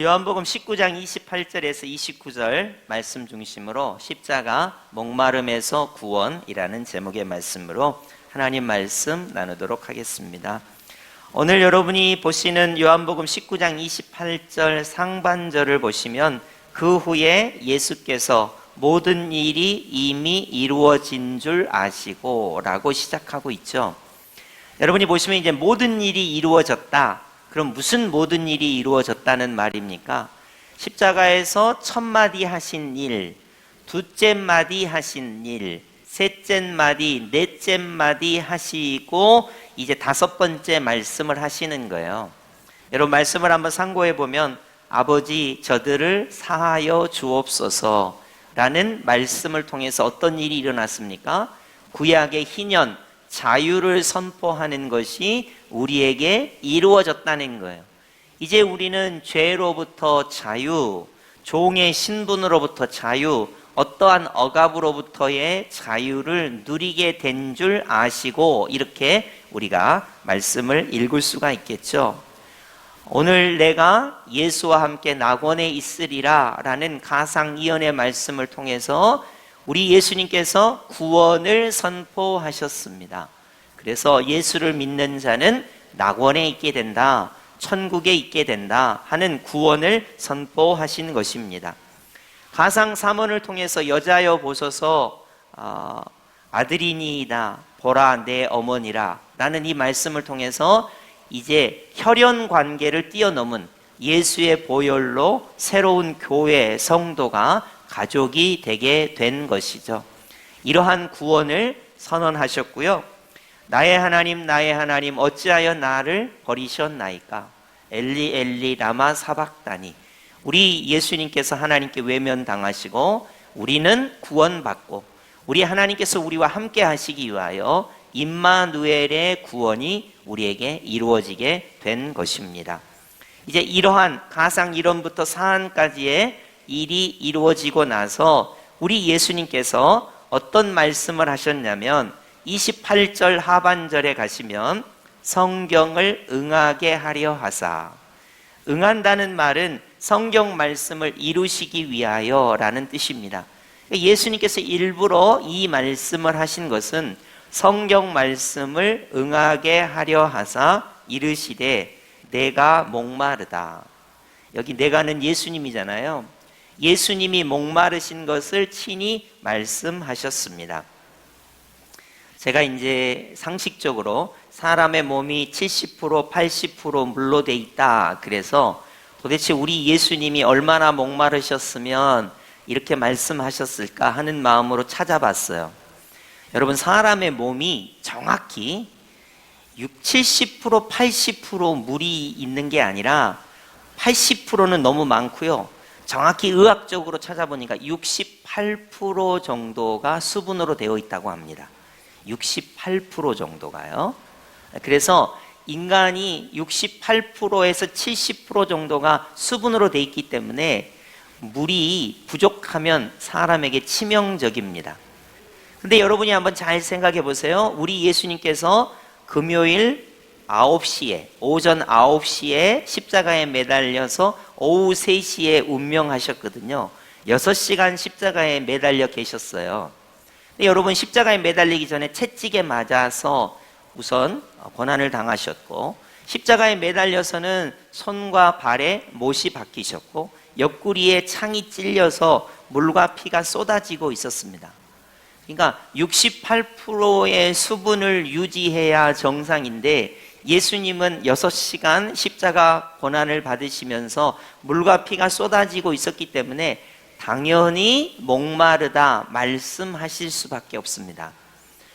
요한복음 19장 28절에서 29절 말씀 중심으로 십자가 목마름에서 구원이라는 제목의 말씀으로 하나님 말씀 나누도록 하겠습니다. 오늘 여러분이 보시는 요한복음 19장 28절 상반절을 보시면 그 후에 예수께서 모든 일이 이미 이루어진 줄 아시고 라고 시작하고 있죠. 여러분이 보시면 이제 모든 일이 이루어졌다. 그럼 무슨 모든 일이 이루어졌다는 말입니까? 십자가에서 첫 마디 하신 일, 두째 마디 하신 일, 셋째 마디, 넷째 마디 하시고 이제 다섯 번째 말씀을 하시는 거예요. 여러분 말씀을 한번 상고해 보면 아버지 저들을 사하여 주옵소서 라는 말씀을 통해서 어떤 일이 일어났습니까? 구약의 희년, 자유를 선포하는 것이 우리에게 이루어졌다는 거예요. 이제 우리는 죄로부터 자유, 종의 신분으로부터 자유, 어떠한 억압으로부터의 자유를 누리게 된 줄 아시고 이렇게 우리가 말씀을 읽을 수가 있겠죠. 오늘 내가 예수와 함께 낙원에 있으리라 라는 가상이언의 말씀을 통해서 우리 예수님께서 구원을 선포하셨습니다. 그래서 예수를 믿는 자는 낙원에 있게 된다, 천국에 있게 된다 하는 구원을 선포하신 것입니다. 가상 3원을 통해서 여자여 보소서 아들이니이다 보라 내 어머니라 라는 이 말씀을 통해서 이제 혈연 관계를 뛰어넘은 예수의 보혈로 새로운 교회 성도가 가족이 되게 된 것이죠. 이러한 구원을 선언하셨고요. 나의 하나님 어찌하여 나를 버리셨나이까? 엘리 엘리 라마 사박다니. 우리 예수님께서 하나님께 외면당하시고 우리는 구원받고 우리 하나님께서 우리와 함께 하시기 위하여 임마누엘의 구원이 우리에게 이루어지게 된 것입니다. 이제 이러한 가상 이론부터 사안까지의 일이 이루어지고 나서 우리 예수님께서 어떤 말씀을 하셨냐면 28절 하반절에 가시면 성경을 응하게 하려 하사. 응한다는 말은 성경 말씀을 이루시기 위하여 라는 뜻입니다. 예수님께서 일부러 이 말씀을 하신 것은 성경 말씀을 응하게 하려 하사 이르시되 내가 목마르다. 여기 내가는 예수님이잖아요. 예수님이 목마르신 것을 친히 말씀하셨습니다. 제가 이제 상식적으로 사람의 몸이 70%, 80% 물로 돼 있다. 그래서 도대체 우리 예수님이 얼마나 목마르셨으면 이렇게 말씀하셨을까 하는 마음으로 찾아봤어요. 여러분 사람의 몸이 정확히 70%, 80% 물이 있는 게 아니라 80%는 너무 많고요. 정확히 의학적으로 찾아보니까 68% 정도가 수분으로 되어 있다고 합니다. 68% 정도가요. 그래서 인간이 68%에서 70% 정도가 수분으로 되어 있기 때문에 물이 부족하면 사람에게 치명적입니다. 근데 여러분이 한번 잘 생각해 보세요. 우리 예수님께서 금요일 9시에, 오전 9시에 십자가에 매달려서 오후 3시에 운명하셨거든요. 6시간 십자가에 매달려 계셨어요. 근데 여러분 십자가에 매달리기 전에 채찍에 맞아서 우선 고난을 당하셨고 십자가에 매달려서는 손과 발에 못이 박히셨고 옆구리에 창이 찔려서 물과 피가 쏟아지고 있었습니다. 그러니까 68%의 수분을 유지해야 정상인데 예수님은 6시간 십자가 고난을 받으시면서 물과 피가 쏟아지고 있었기 때문에 당연히 목마르다 말씀하실 수밖에 없습니다.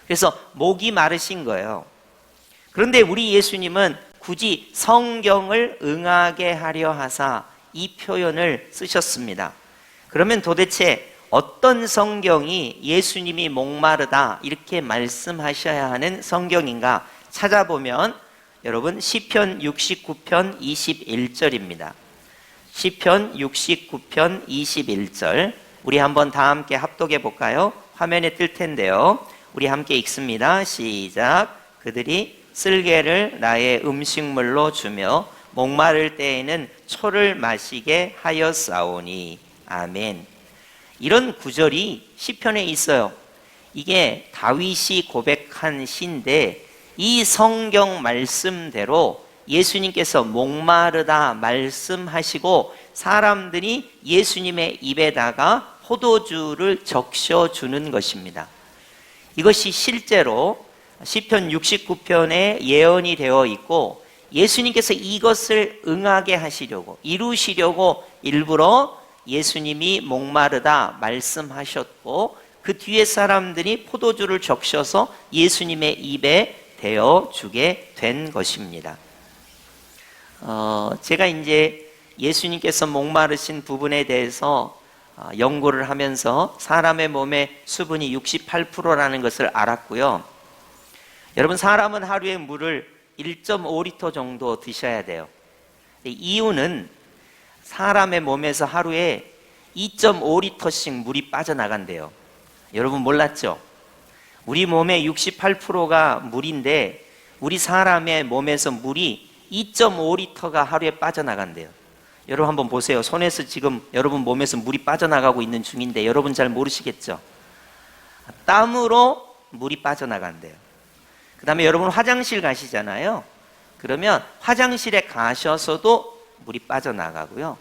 그래서 목이 마르신 거예요. 그런데 우리 예수님은 굳이 성경을 응하게 하려 하사 이 표현을 쓰셨습니다. 그러면 도대체 어떤 성경이 예수님이 목마르다 이렇게 말씀하셔야 하는 성경인가 찾아보면 여러분 시편 69편 21절입니다. 시편 69편 21절 우리 한번 다 함께 합독해 볼까요? 화면에 뜰 텐데요. 우리 함께 읽습니다. 시작. 그들이 쓸개를 나의 음식물로 주며 목마를 때에는 초를 마시게 하였사오니. 아멘. 이런 구절이 시편에 있어요. 이게 다윗이 고백한 시인데 이 성경 말씀대로 예수님께서 목마르다 말씀하시고 사람들이 예수님의 입에다가 포도주를 적셔주는 것입니다. 이것이 실제로 시편 69편에 예언이 되어 있고 예수님께서 이것을 응하게 하시려고 이루시려고 일부러 예수님이 목마르다 말씀하셨고 그 뒤에 사람들이 포도주를 적셔서 예수님의 입에 대어주게 된 것입니다. 제가 이제 예수님께서 목마르신 부분에 대해서 연구를 하면서 사람의 몸의 수분이 68%라는 것을 알았고요. 여러분, 사람은 하루에 물을 1.5리터 정도 드셔야 돼요. 이유는 사람의 몸에서 하루에 2.5리터씩 물이 빠져나간대요. 여러분 몰랐죠? 우리 몸의 68%가 물인데 우리 사람의 몸에서 물이 2.5리터가 하루에 빠져나간대요. 여러분 한번 보세요. 손에서 지금 여러분 몸에서 물이 빠져나가고 있는 중인데 여러분 잘 모르시겠죠? 땀으로 물이 빠져나간대요. 그 다음에 여러분 화장실 가시잖아요. 그러면 화장실에 가셔서도 물이 빠져나가고요.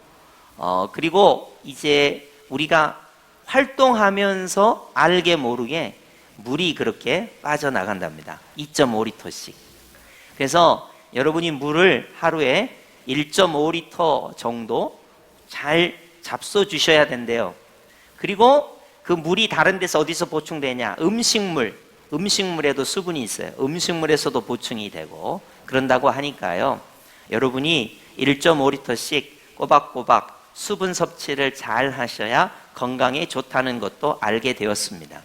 그리고 이제 우리가 활동하면서 알게 모르게 물이 그렇게 빠져나간답니다. 2.5리터씩. 그래서 여러분이 물을 하루에 1.5리터 정도 잘 잡숴 주셔야 된대요. 그리고 그 물이 다른 데서 어디서 보충되냐? 음식물에도 수분이 있어요. 음식물에서도 보충이 되고 그런다고 하니까요. 여러분이 1.5리터씩 꼬박꼬박 수분 섭취를 잘 하셔야 건강에 좋다는 것도 알게 되었습니다.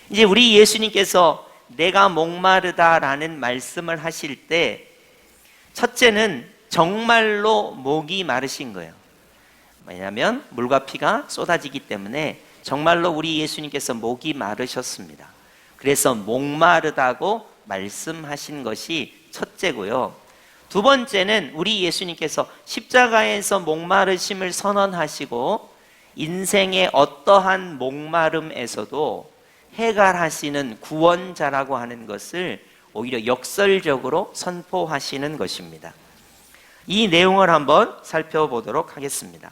이제 우리 예수님께서 내가 목마르다라는 말씀을 하실 때 첫째는 정말로 목이 마르신 거예요. 왜냐하면 물과 피가 쏟아지기 때문에 정말로 우리 예수님께서 목이 마르셨습니다. 그래서 목마르다고 말씀하신 것이 첫째고요. 두 번째는 우리 예수님께서 십자가에서 목마르심을 선언하시고 인생의 어떠한 목마름에서도 해결하시는 구원자라고 하는 것을 오히려 역설적으로 선포하시는 것입니다. 이 내용을 한번 살펴보도록 하겠습니다.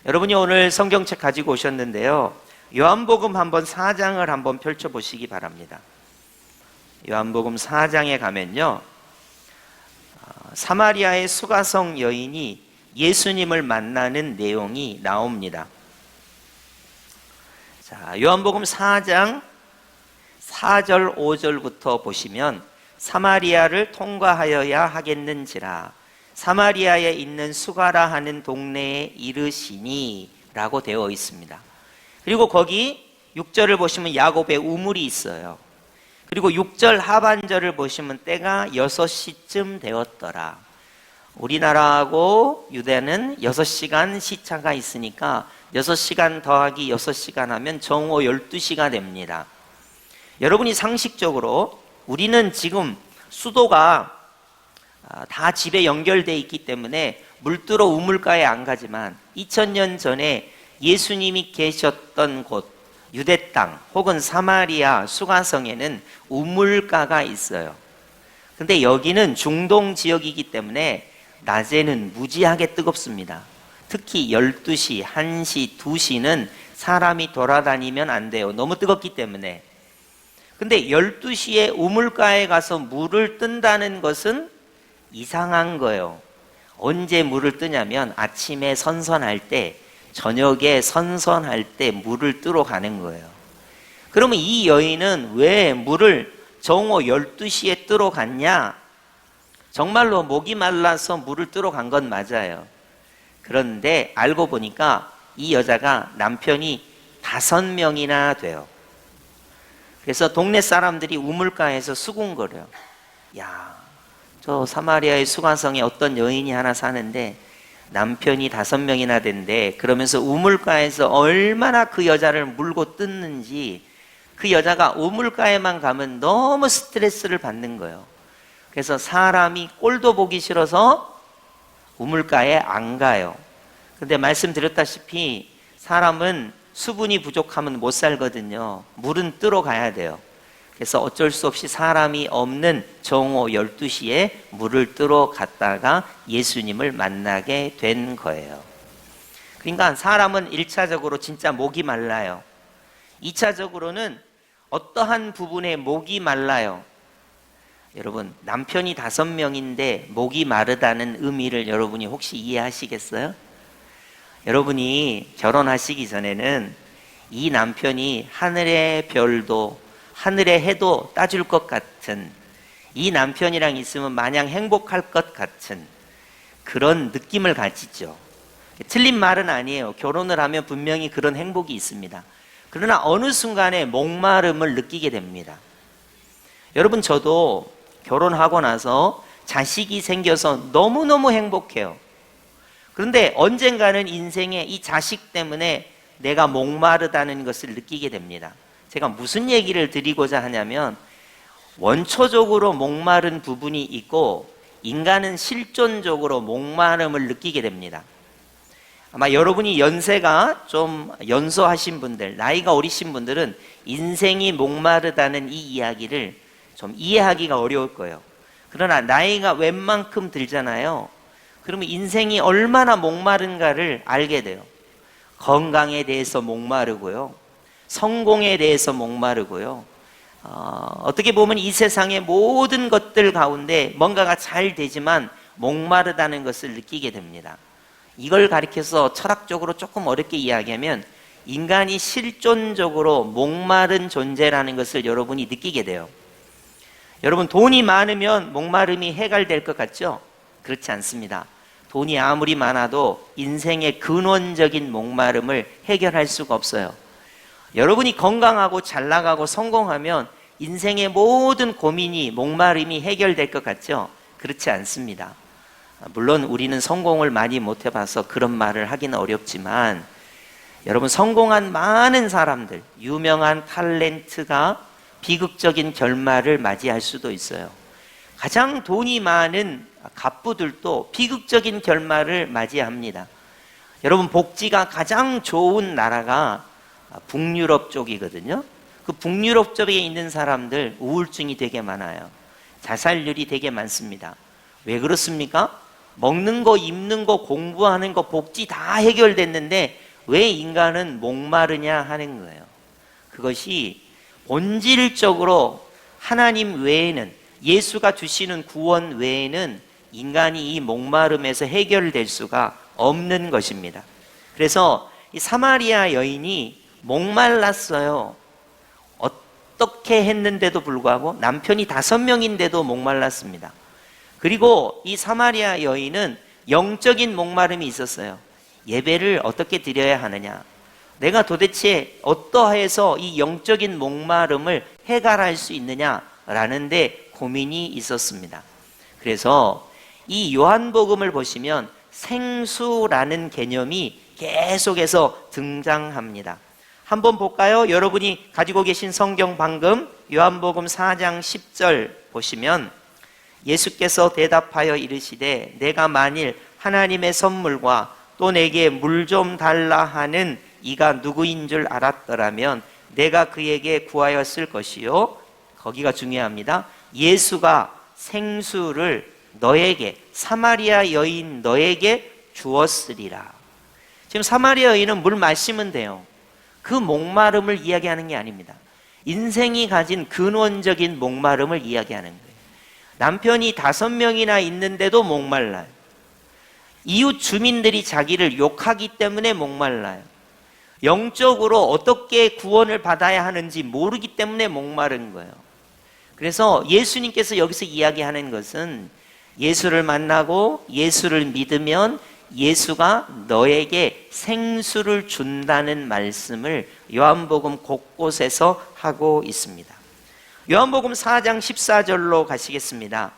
여러분이 오늘 성경책 가지고 오셨는데요. 요한복음 한번 4장을 한번 펼쳐보시기 바랍니다. 요한복음 4장에 가면요. 사마리아의 수가성 여인이 예수님을 만나는 내용이 나옵니다. 자, 요한복음 4장 4절 5절부터 보시면 사마리아를 통과하여야 하겠는지라 사마리아에 있는 수가라 하는 동네에 이르시니 라고 되어 있습니다. 그리고 거기 6절을 보시면 야곱의 우물이 있어요. 그리고 6절 하반절을 보시면 때가 6시쯤 되었더라. 우리나라하고 유대는 6시간 시차가 있으니까 6시간 더하기 6시간 하면 정오 12시가 됩니다. 여러분이 상식적으로 우리는 지금 수도가 다 집에 연결되어 있기 때문에 물들어 우물가에 안 가지만 2000년 전에 예수님이 계셨던 곳 유대 땅 혹은 사마리아 수가성에는 우물가가 있어요. 근데 여기는 중동 지역이기 때문에 낮에는 무지하게 뜨겁습니다. 특히 12시, 1시, 2시는 사람이 돌아다니면 안 돼요. 너무 뜨겁기 때문에. 근데 12시에 우물가에 가서 물을 뜬다는 것은 이상한 거예요. 언제 물을 뜨냐면 아침에 선선할 때, 저녁에 선선할 때 물을 뜨러 가는 거예요. 그러면 이 여인은 왜 물을 정오 12시에 뜨러 갔냐? 정말로 목이 말라서 물을 뜨러 간 건 맞아요. 그런데 알고 보니까 이 여자가 남편이 5명이나 돼요. 그래서 동네 사람들이 우물가에서 수군거려요. 야, 저 사마리아의 수가성에 어떤 여인이 하나 사는데 남편이 5명이나 된대. 그러면서 우물가에서 얼마나 그 여자를 물고 뜯는지 그 여자가 우물가에만 가면 너무 스트레스를 받는 거예요. 그래서 사람이 꼴도 보기 싫어서 우물가에 안 가요. 근데 말씀드렸다시피 사람은 수분이 부족하면 못 살거든요. 물은 뜨러 가야 돼요. 그래서 어쩔 수 없이 사람이 없는 정오 12시에 물을 뜨러 갔다가 예수님을 만나게 된 거예요. 그러니까 사람은 1차적으로 진짜 목이 말라요. 2차적으로는 어떠한 부분에 목이 말라요. 여러분, 남편이 5명인데 목이 마르다는 의미를 여러분이 혹시 이해하시겠어요? 여러분이 결혼하시기 전에는 이 남편이 하늘의 별도, 하늘의 해도 따줄 것 같은, 이 남편이랑 있으면 마냥 행복할 것 같은 그런 느낌을 가지죠. 틀린 말은 아니에요. 결혼을 하면 분명히 그런 행복이 있습니다. 그러나 어느 순간에 목마름을 느끼게 됩니다. 여러분, 저도 결혼하고 나서 자식이 생겨서 너무너무 행복해요. 그런데 언젠가는 인생에 이 자식 때문에 내가 목마르다는 것을 느끼게 됩니다. 제가 무슨 얘기를 드리고자 하냐면, 원초적으로 목마른 부분이 있고 인간은 실존적으로 목마름을 느끼게 됩니다. 아마 여러분이 연세가 좀 연소하신 분들, 나이가 어리신 분들은 인생이 목마르다는 이 이야기를 좀 이해하기가 어려울 거예요. 그러나 나이가 웬만큼 들잖아요. 그러면 인생이 얼마나 목마른가를 알게 돼요. 건강에 대해서 목마르고요, 성공에 대해서 목마르고요, 어떻게 보면 이 세상의 모든 것들 가운데 뭔가가 잘 되지만 목마르다는 것을 느끼게 됩니다. 이걸 가리켜서 철학적으로 조금 어렵게 이야기하면 인간이 실존적으로 목마른 존재라는 것을 여러분이 느끼게 돼요. 여러분, 돈이 많으면 목마름이 해결될 것 같죠? 그렇지 않습니다. 돈이 아무리 많아도 인생의 근원적인 목마름을 해결할 수가 없어요. 여러분이 건강하고 잘 나가고 성공하면 인생의 모든 고민이, 목마름이 해결될 것 같죠? 그렇지 않습니다. 물론 우리는 성공을 많이 못 해봐서 그런 말을 하기는 어렵지만, 여러분, 성공한 많은 사람들, 유명한 탤런트가 비극적인 결말을 맞이할 수도 있어요. 가장 돈이 많은 갑부들도 비극적인 결말을 맞이합니다. 여러분, 복지가 가장 좋은 나라가 북유럽 쪽이거든요. 그 북유럽 쪽에 있는 사람들 우울증이 되게 많아요. 자살률이 되게 많습니다. 왜 그렇습니까? 먹는 거, 입는 거, 공부하는 거, 복지 다 해결됐는데 왜 인간은 목마르냐 하는 거예요. 그것이 본질적으로 하나님 외에는, 예수가 주시는 구원 외에는 인간이 이 목마름에서 해결될 수가 없는 것입니다. 그래서 이 사마리아 여인이 목말랐어요. 어떻게 했는데도 불구하고 남편이 5명인데도 목말랐습니다. 그리고 이 사마리아 여인은 영적인 목마름이 있었어요. 예배를 어떻게 드려야 하느냐, 내가 도대체 어떠해서 이 영적인 목마름을 해결할 수 있느냐라는 데 고민이 있었습니다. 그래서 이 요한복음을 보시면 생수라는 개념이 계속해서 등장합니다. 한번 볼까요? 여러분이 가지고 계신 성경, 방금 요한복음 4장 10절 보시면 예수께서 대답하여 이르시되 내가 만일 하나님의 선물과 또 내게 물 좀 달라 하는 이가 누구인 줄 알았더라면 내가 그에게 구하였을 것이요. 거기가 중요합니다. 예수가 생수를 너에게, 사마리아 여인 너에게 주었으리라. 지금 사마리아 여인은 물 마시면 돼요. 그 목마름을 이야기하는 게 아닙니다. 인생이 가진 근원적인 목마름을 이야기하는 거예요. 남편이 5명이나 있는데도 목말라요. 이웃 주민들이 자기를 욕하기 때문에 목말라요. 영적으로 어떻게 구원을 받아야 하는지 모르기 때문에 목마른 거예요. 그래서 예수님께서 여기서 이야기하는 것은 예수를 만나고 예수를 믿으면 예수가 너에게 생수를 준다는 말씀을 요한복음 곳곳에서 하고 있습니다. 요한복음 4장 14절로 가시겠습니다.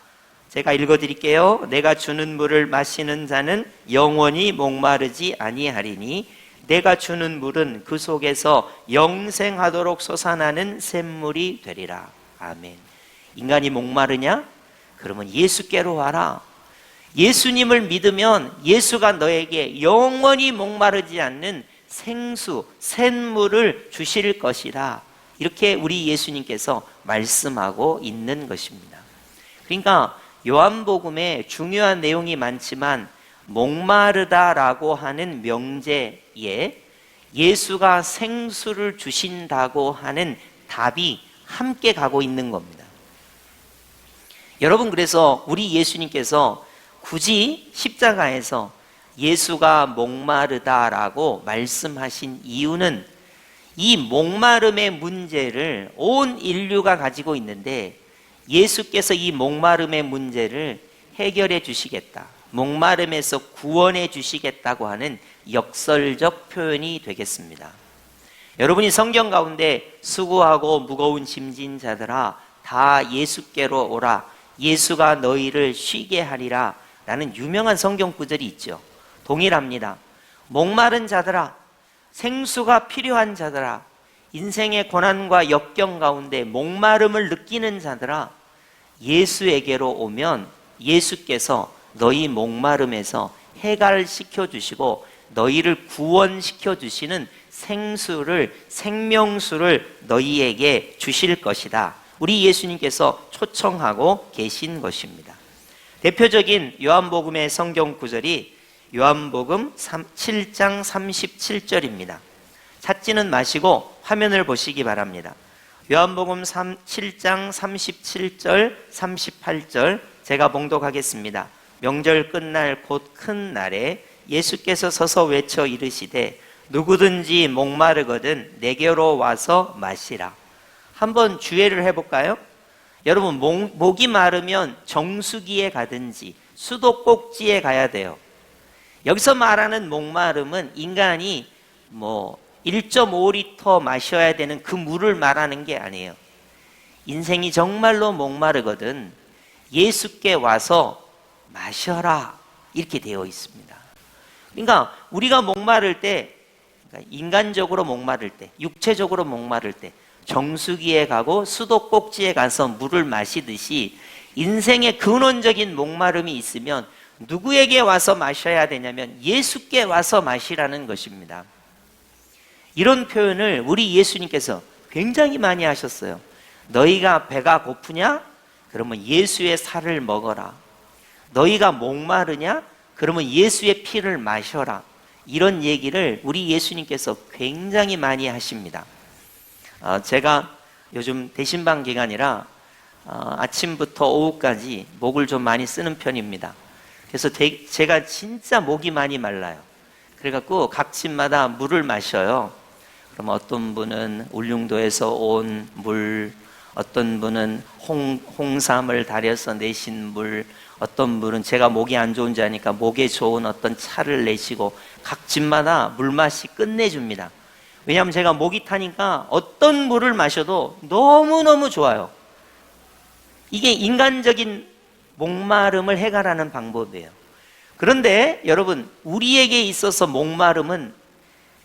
제가 읽어드릴게요. 내가 주는 물을 마시는 자는 영원히 목마르지 아니하리니 내가 주는 물은 그 속에서 영생하도록 솟아나는 샘물이 되리라. 아멘. 인간이 목마르냐? 그러면 예수께로 와라. 예수님을 믿으면 예수가 너에게 영원히 목마르지 않는 생수, 샘물을 주실 것이다. 이렇게 우리 예수님께서 말씀하고 있는 것입니다. 그러니까 요한복음에 중요한 내용이 많지만 목마르다라고 하는 명제에 예수가 생수를 주신다고 하는 답이 함께 가고 있는 겁니다. 여러분, 그래서 우리 예수님께서 굳이 십자가에서 예수가 목마르다라고 말씀하신 이유는 이 목마름의 문제를 온 인류가 가지고 있는데 예수께서 이 목마름의 문제를 해결해 주시겠다, 목마름에서 구원해 주시겠다고 하는 역설적 표현이 되겠습니다. 여러분이 성경 가운데 수고하고 무거운 짐진 자들아 다 예수께로 오라, 예수가 너희를 쉬게 하리라 라는 유명한 성경 구절이 있죠. 동일합니다. 목마른 자들아, 생수가 필요한 자들아, 인생의 고난과 역경 가운데 목마름을 느끼는 자들아, 예수에게로 오면 예수께서 너희 목마름에서 해갈시켜 주시고 너희를 구원시켜 주시는 생수를, 생명수를 너희에게 주실 것이다. 우리 예수님께서 초청하고 계신 것입니다. 대표적인 요한복음의 성경 구절이 요한복음 7장 37절입니다. 찾지는 마시고 화면을 보시기 바랍니다. 요한복음 7장 37절, 38절 제가 봉독하겠습니다. 명절 끝날 곧 큰 날에 예수께서 서서 외쳐 이르시되 누구든지 목마르거든 내게로 와서 마시라. 한번 주의를 해볼까요? 여러분, 목이 마르면 정수기에 가든지 수도꼭지에 가야 돼요. 여기서 말하는 목마름은 인간이 1.5리터 마셔야 되는 그 물을 말하는 게 아니에요. 인생이 정말로 목마르거든 예수께 와서 마셔라, 이렇게 되어 있습니다. 그러니까 우리가 목마를 때, 인간적으로 목마를 때, 육체적으로 목마를 때 정수기에 가고 수도꼭지에 가서 물을 마시듯이 인생의 근원적인 목마름이 있으면 누구에게 와서 마셔야 되냐면 예수께 와서 마시라는 것입니다. 이런 표현을 우리 예수님께서 굉장히 많이 하셨어요. 너희가 배가 고프냐? 그러면 예수의 살을 먹어라. 너희가 목마르냐? 그러면 예수의 피를 마셔라. 이런 얘기를 우리 예수님께서 굉장히 많이 하십니다. 제가 요즘 대신방 기간이라 아침부터 오후까지 목을 좀 많이 쓰는 편입니다. 그래서 제가 진짜 목이 많이 말라요. 그래갖고 각 집마다 물을 마셔요. 그럼 어떤 분은 울릉도에서 온 물, 어떤 분은 홍삼을 달여서 내신 물, 어떤 분은 제가 목이 안 좋은지 아니까 목에 좋은 어떤 차를 내시고 각 집마다 물맛이 끝내줍니다. 왜냐하면 제가 목이 타니까 어떤 물을 마셔도 너무너무 좋아요. 이게 인간적인 목마름을 해결하는 방법이에요. 그런데 여러분, 우리에게 있어서 목마름은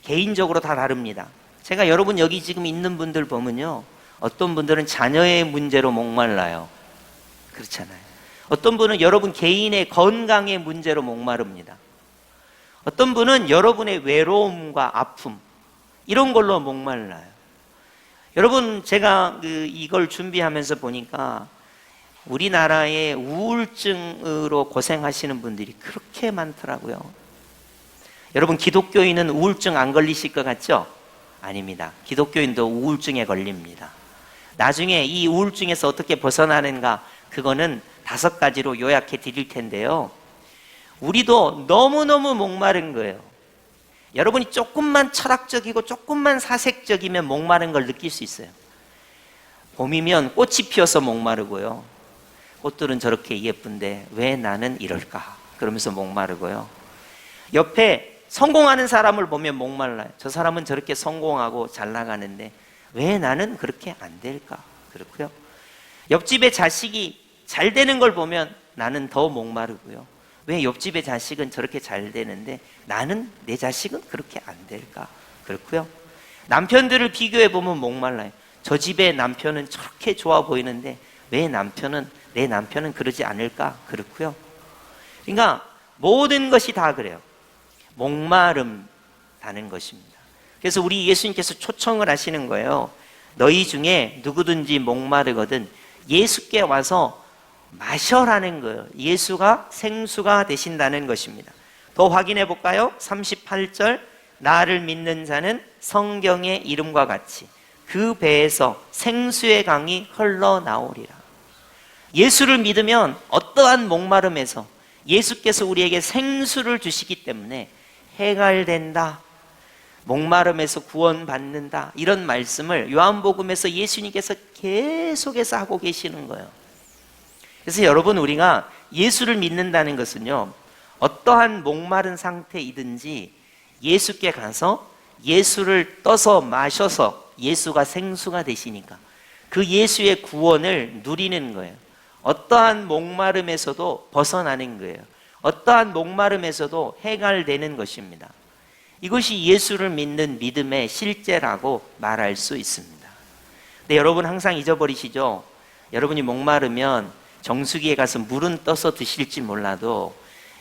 개인적으로 다 다릅니다. 제가 여러분 여기 지금 있는 분들 보면요, 어떤 분들은 자녀의 문제로 목말라요. 그렇잖아요. 어떤 분은 여러분 개인의 건강의 문제로 목마릅니다. 어떤 분은 여러분의 외로움과 아픔, 이런 걸로 목말라요. 여러분, 제가 이걸 준비하면서 보니까 우리나라의 우울증으로 고생하시는 분들이 그렇게 많더라고요. 여러분, 기독교인은 우울증 안 걸리실 것 같죠? 아닙니다. 기독교인도 우울증에 걸립니다. 나중에 이 우울증에서 어떻게 벗어나는가, 그거는 5가지로 요약해 드릴 텐데요. 우리도 너무너무 목마른 거예요. 여러분이 조금만 철학적이고 조금만 사색적이면 목마른 걸 느낄 수 있어요. 봄이면 꽃이 피어서 목마르고요. 꽃들은 저렇게 예쁜데 왜 나는 이럴까? 그러면서 목마르고요. 옆에 성공하는 사람을 보면 목말라요. 저 사람은 저렇게 성공하고 잘 나가는데 왜 나는 그렇게 안 될까? 그렇고요. 옆집의 자식이 잘 되는 걸 보면 나는 더 목마르고요. 왜 옆집의 자식은 저렇게 잘 되는데 나는, 내 자식은 그렇게 안 될까? 그렇고요. 남편들을 비교해 보면 목말라요. 저 집의 남편은 저렇게 좋아 보이는데 왜 내 남편은 그러지 않을까? 그렇고요. 그러니까 모든 것이 다 그래요. 목마름다는 것입니다. 그래서 우리 예수님께서 초청을 하시는 거예요. 너희 중에 누구든지 목마르거든 예수께 와서 마셔라는 거예요. 예수가 생수가 되신다는 것입니다. 더 확인해 볼까요? 38절, 나를 믿는 자는 성경의 이름과 같이 그 배에서 생수의 강이 흘러나오리라. 예수를 믿으면 어떠한 목마름에서 예수께서 우리에게 생수를 주시기 때문에 해갈된다, 목마름에서 구원받는다, 이런 말씀을 요한복음에서 예수님께서 계속해서 하고 계시는 거예요. 그래서 여러분, 우리가 예수를 믿는다는 것은요, 어떠한 목마른 상태이든지 예수께 가서 예수를 떠서 마셔서 예수가 생수가 되시니까 그 예수의 구원을 누리는 거예요. 어떠한 목마름에서도 벗어나는 거예요. 어떠한 목마름에서도 해갈되는 것입니다. 이것이 예수를 믿는 믿음의 실제라고 말할 수 있습니다. 근데 여러분 항상 잊어버리시죠? 여러분이 목마르면 정수기에 가서 물은 떠서 드실지 몰라도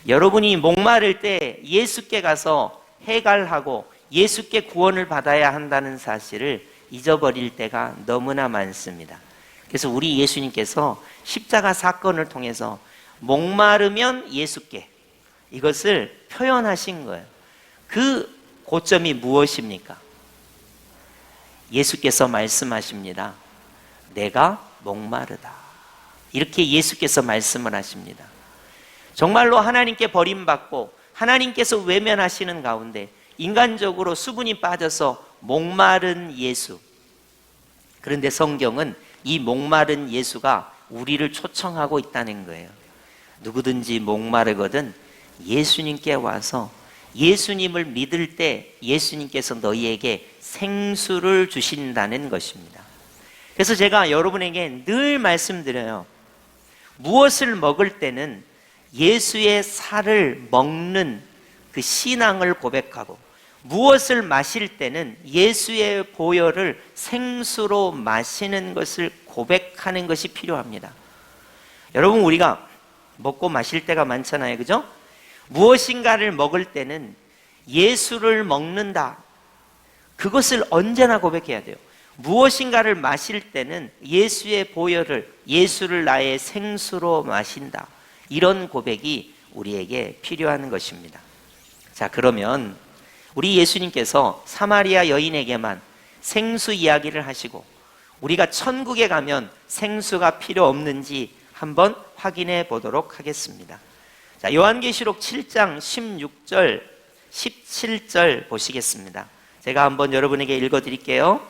여러분이 목마를 때 예수께 가서 해갈하고 예수께 구원을 받아야 한다는 사실을 잊어버릴 때가 너무나 많습니다. 그래서 우리 예수님께서 십자가 사건을 통해서 목마르면 예수께, 이것을 표현하신 거예요. 그 고점이 무엇입니까? 예수께서 말씀하십니다. 내가 목마르다. 이렇게 예수께서 말씀을 하십니다. 정말로 하나님께 버림받고 하나님께서 외면하시는 가운데 인간적으로 수분이 빠져서 목마른 예수. 그런데 성경은 이 목마른 예수가 우리를 초청하고 있다는 거예요. 누구든지 목마르거든 예수님께 와서 예수님을 믿을 때 예수님께서 너희에게 생수를 주신다는 것입니다. 그래서 제가 여러분에게 늘 말씀드려요. 무엇을 먹을 때는 예수의 살을 먹는 그 신앙을 고백하고, 무엇을 마실 때는 예수의 보혈을 생수로 마시는 것을 고백하는 것이 필요합니다. 여러분, 우리가 먹고 마실 때가 많잖아요, 그죠? 무엇인가를 먹을 때는 예수를 먹는다, 그것을 언제나 고백해야 돼요. 무엇인가를 마실 때는 예수의 보혈을, 예수를 나의 생수로 마신다, 이런 고백이 우리에게 필요한 것입니다. 자, 그러면 우리 예수님께서 사마리아 여인에게만 생수 이야기를 하시고 우리가 천국에 가면 생수가 필요 없는지 한번 확인해 보도록 하겠습니다. 자, 요한계시록 7장 16절, 17절 보시겠습니다. 제가 한번 여러분에게 읽어드릴게요.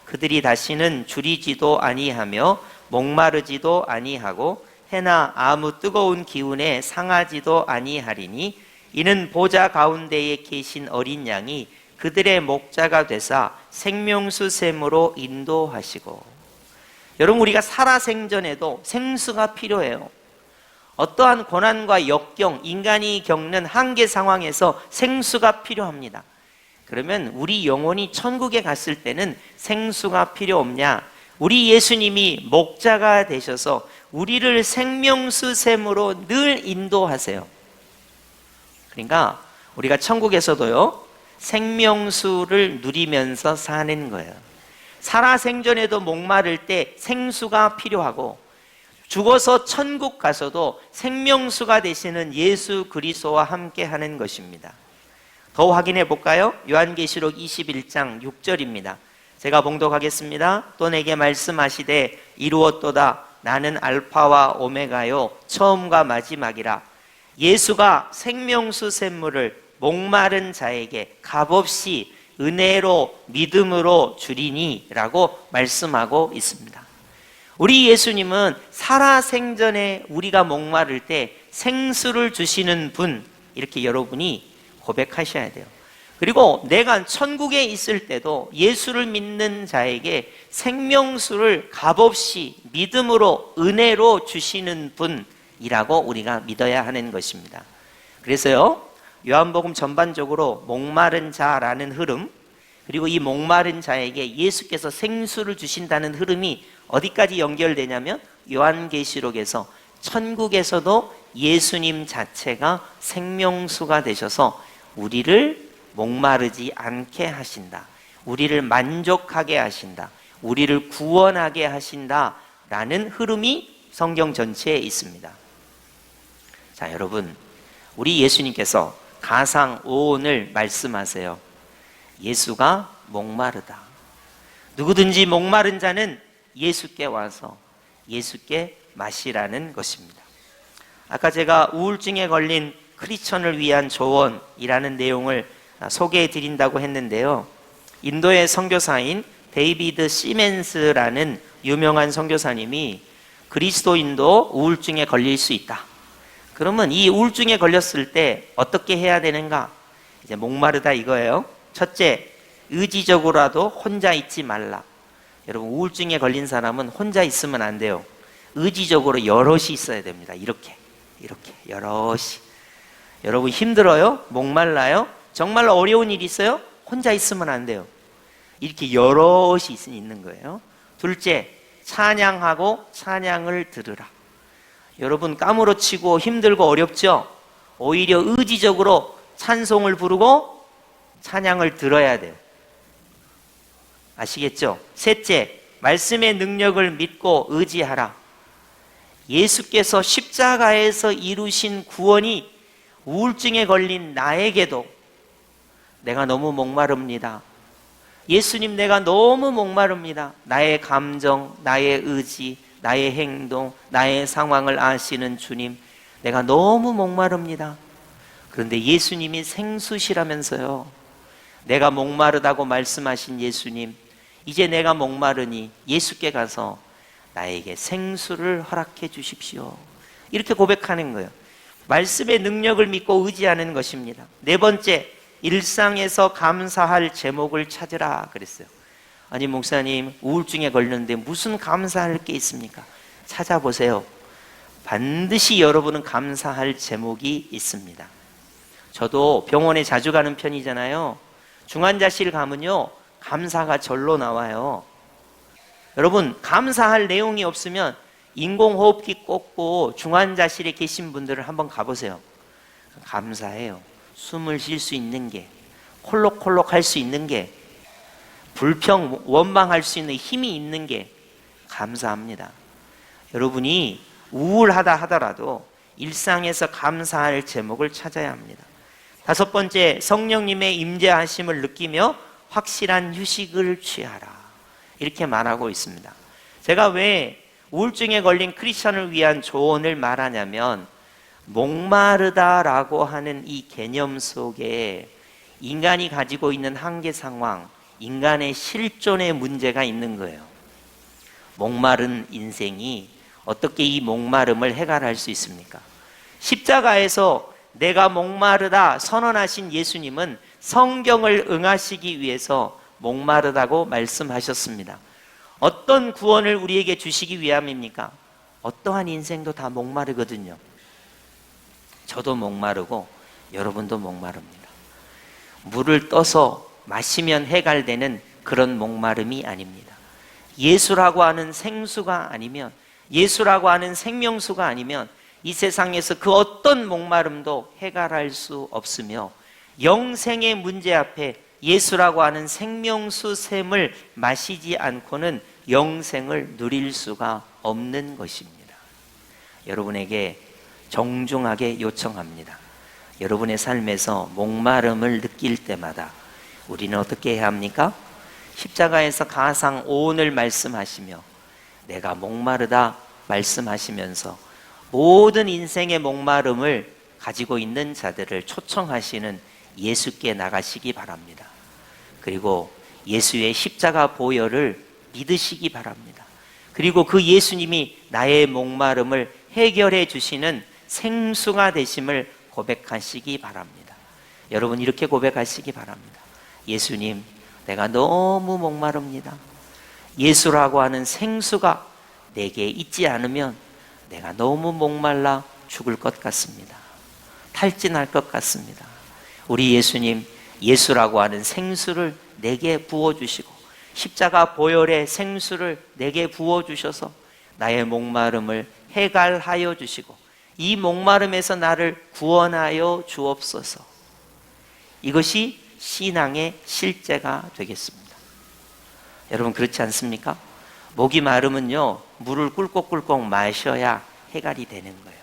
그들이 다시는 줄이지도 아니하며 목마르지도 아니하고 해나 아무 뜨거운 기운에 상하지도 아니하리니 이는 보좌 가운데에 계신 어린 양이 그들의 목자가 되사 생명수 샘으로 인도하시고. 여러분, 우리가 살아생전에도 생수가 필요해요. 어떠한 고난과 역경, 인간이 겪는 한계 상황에서 생수가 필요합니다. 그러면 우리 영혼이 천국에 갔을 때는 생수가 필요 없냐? 우리 예수님이 목자가 되셔서 우리를 생명수 샘으로 늘 인도하세요. 그러니까 우리가 천국에서도요, 생명수를 누리면서 사는 거예요. 살아생전에도 목마를 때 생수가 필요하고, 죽어서 천국 가서도 생명수가 되시는 예수 그리스도와 함께 하는 것입니다. 더 확인해 볼까요? 요한계시록 21장 6절입니다. 제가 봉독하겠습니다. 또 내게 말씀하시되 이루었도다. 나는 알파와 오메가요 처음과 마지막이라. 예수가 생명수 샘물을 목마른 자에게 값없이 은혜로 믿음으로 주리니 라고 말씀하고 있습니다. 우리 예수님은 살아생전에 우리가 목마를 때 생수를 주시는 분, 이렇게 여러분이 고백하셔야 돼요. 그리고 내가 천국에 있을 때도 예수를 믿는 자에게 생명수를 값없이 믿음으로 은혜로 주시는 분이라고 우리가 믿어야 하는 것입니다. 그래서요, 요한복음 전반적으로 목마른 자라는 흐름, 그리고 이 목마른 자에게 예수께서 생수를 주신다는 흐름이 어디까지 연결되냐면 요한계시록에서 천국에서도 예수님 자체가 생명수가 되셔서 우리를 목마르지 않게 하신다. 우리를 만족하게 하신다. 우리를 구원하게 하신다라는 흐름이 성경 전체에 있습니다. 자, 여러분, 우리 예수님께서 가상 오온을 말씀하세요. 예수가 목마르다. 누구든지 목마른 자는 예수께 와서 예수께 마시라는 것입니다. 아까 제가 우울증에 걸린 크리스천을 위한 조언이라는 내용을 소개해 드린다고 했는데요. 인도의 선교사인 데이비드 시멘스라는 유명한 선교사님이 그리스도인도 우울증에 걸릴 수 있다. 그러면 이 우울증에 걸렸을 때 어떻게 해야 되는가? 이제 목마르다 이거예요. 첫째, 의지적으로라도 혼자 있지 말라. 여러분, 우울증에 걸린 사람은 혼자 있으면 안 돼요. 의지적으로 여럿이 있어야 됩니다. 이렇게 여럿이. 여러분, 힘들어요? 목말라요? 정말 어려운 일이 있어요? 혼자 있으면 안 돼요. 이렇게 여럿이 있는 거예요. 둘째, 찬양하고 찬양을 들으라. 여러분, 까무러치고 힘들고 어렵죠? 오히려 의지적으로 찬송을 부르고 찬양을 들어야 돼요. 아시겠죠? 셋째, 말씀의 능력을 믿고 의지하라. 예수께서 십자가에서 이루신 구원이 우울증에 걸린 나에게도 내가 너무 목마릅니다. 예수님, 내가 너무 목마릅니다. 나의 감정, 나의 의지, 나의 행동, 나의 상황을 아시는 주님, 내가 너무 목마릅니다. 그런데 예수님이 생수시라면서요. 내가 목마르다고 말씀하신 예수님, 이제 내가 목마르니 예수께 가서 나에게 생수를 허락해 주십시오. 이렇게 고백하는 거예요. 말씀의 능력을 믿고 의지하는 것입니다. 네 번째, 일상에서 감사할 제목을 찾으라 그랬어요. 아니, 목사님, 우울증에 걸렸는데 무슨 감사할 게 있습니까? 찾아보세요. 반드시 여러분은 감사할 제목이 있습니다. 저도 병원에 자주 가는 편이잖아요. 중환자실 가면요, 감사가 절로 나와요. 여러분, 감사할 내용이 없으면 인공호흡기 꽂고 중환자실에 계신 분들을 한번 가보세요. 감사해요. 숨을 쉴 수 있는 게, 콜록콜록 할 수 있는 게, 불평, 원망할 수 있는 힘이 있는 게 감사합니다. 여러분이 우울하다 하더라도 일상에서 감사할 제목을 찾아야 합니다. 다섯 번째, 성령님의 임재하심을 느끼며 확실한 휴식을 취하라. 이렇게 말하고 있습니다. 제가 왜 우울증에 걸린 크리스천을 위한 조언을 말하냐면, 목마르다라고 하는 이 개념 속에 인간이 가지고 있는 한계 상황, 인간의 실존의 문제가 있는 거예요. 목마른 인생이 어떻게 이 목마름을 해결할 수 있습니까? 십자가에서 내가 목마르다 선언하신 예수님은 성경을 응하시기 위해서 목마르다고 말씀하셨습니다. 어떤 구원을 우리에게 주시기 위함입니까? 어떠한 인생도 다 목마르거든요. 저도 목마르고 여러분도 목마릅니다. 물을 떠서 마시면 해갈되는 그런 목마름이 아닙니다. 예수라고 하는 생수가 아니면, 예수라고 하는 생명수가 아니면 이 세상에서 그 어떤 목마름도 해결할 수 없으며, 영생의 문제 앞에 예수라고 하는 생명수 샘을 마시지 않고는 영생을 누릴 수가 없는 것입니다. 여러분에게 정중하게 요청합니다. 여러분의 삶에서 목마름을 느낄 때마다 우리는 어떻게 해야 합니까? 십자가에서 가상 오온을 말씀하시며 내가 목마르다 말씀하시면서 모든 인생의 목마름을 가지고 있는 자들을 초청하시는 예수께 나가시기 바랍니다. 그리고 예수의 십자가 보혈을 믿으시기 바랍니다. 그리고 그 예수님이 나의 목마름을 해결해 주시는 생수가 되심을 고백하시기 바랍니다. 여러분, 이렇게 고백하시기 바랍니다. 예수님, 내가 너무 목마릅니다. 예수라고 하는 생수가 내게 있지 않으면 내가 너무 목말라 죽을 것 같습니다. 탈진할 것 같습니다. 우리 예수님, 예수라고 하는 생수를 내게 부어주시고 십자가 보혈의 생수를 내게 부어주셔서 나의 목마름을 해갈하여 주시고 이 목마름에서 나를 구원하여 주옵소서. 이것이 신앙의 실제가 되겠습니다. 여러분 그렇지 않습니까? 목이 마르면요, 물을 꿀꺽꿀꺽 마셔야 해갈이 되는 거예요.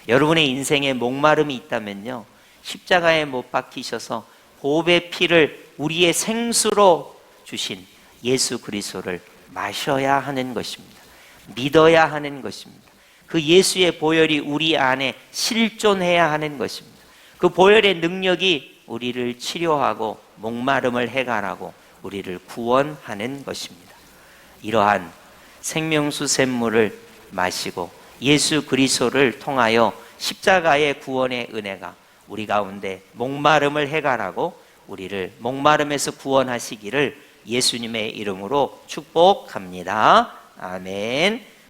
여러분의 인생에 목마름이 있다면요, 십자가에 못 박히셔서 보배 피를 우리의 생수로 주신 예수 그리스도를 마셔야 하는 것입니다. 믿어야 하는 것입니다. 그 예수의 보혈이 우리 안에 실존해야 하는 것입니다. 그 보혈의 능력이 우리를 치료하고 목마름을 해갈하고 우리를 구원하는 것입니다. 이러한 생명수 샘물을 마시고 예수 그리스도를 통하여 십자가의 구원의 은혜가 우리 가운데 목마름을 해갈하고 우리를 목마름에서 구원하시기를 예수님의 이름으로 축복합니다. 아멘.